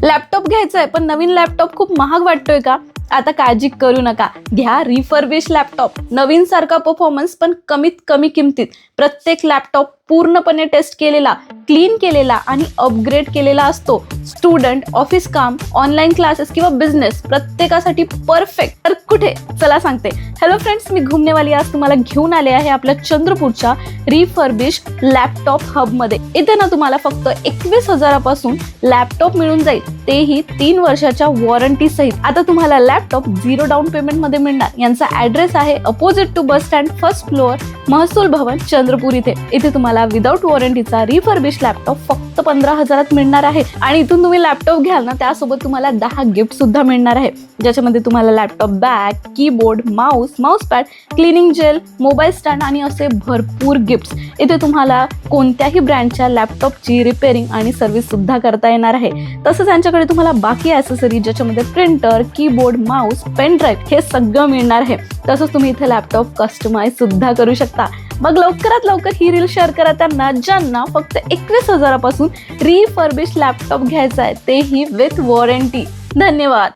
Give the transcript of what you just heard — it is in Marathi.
लॅपटॉप घ्यायचा आहे पण नवीन लॅपटॉप खूप महाग वाटतोय का? आता काळजी करू नका, घ्या रिफर्बिश लॅपटॉप. नवीन सारखा परफॉर्मन्स पण कमीत कमी किमतीत. प्रत्येक लॅपटॉप पूर्णपणे टेस्ट केलेला, क्लीन केलेला आणि अपग्रेड केलेला असतो. स्टुडंट, ऑफिस काम, ऑनलाईन क्लासेस किंवा बिझनेस प्रत्येकासाठी परफेक्ट. तर कुठे? चला सांगते. हॅलो फ्रेंड्स, मी घुमनेवाली आज तुम्हाला घेऊन आले आहे आपल्या चंद्रपूरच्या रिफर्बिश लॅपटॉप हब मध्ये. इथे ना तुम्हाला फक्त 21,000पासून लॅपटॉप मिळून जाईल, तेही 3 वर्षाच्या वॉरंटी सहित. आता तुम्हाला लॅपटॉप 0 डाऊन पेमेंट मध्ये मिळणार. यांचा ऍड्रेस आहे opposite to bus stand, first floor, Mahsul Bhavan, Chandrapur. इथे तुम्हाला विदाउट वॉरंटीचा रिफर्बिश लॅपटॉप फक्त 15,000 मिळणार आहे. आणि इथून तुम्ही लॅपटॉप घ्याल ना, त्यासोबत तुम्हाला 10 गिफ्ट सुद्धा मिळणार आहे, ज्याच्यामध्ये तुम्हाला laptop bag, keyboard, mouse pad, cleaning gel, mobile stand आणि असे भरपूर गिफ्ट्स. इथे तुम्हाला कोणत्याही ब्रँडच्या लॅपटॉपची रिपेअरिंग आणि सर्व्हिस सुद्धा करता येणार आहे. तसंच यांच्याकडे तुम्हाला बाकी ॲक्सेसरीज, ज्याच्यामध्ये printer, keyboard, mouse, pen drive हे सगळं मिळणार आहे. तसंच तुम्ही इथे लॅपटॉप कस्टमाइज सुद्धा करू शकता. मग लवकरात लवकर ही रील शेअर करा त्यांना ज्यांना फक्त 21,000पासून रिफर्बिश लॅपटॉप घ्यायचा आहे, तेही विथ वॉरंटी. धन्यवाद.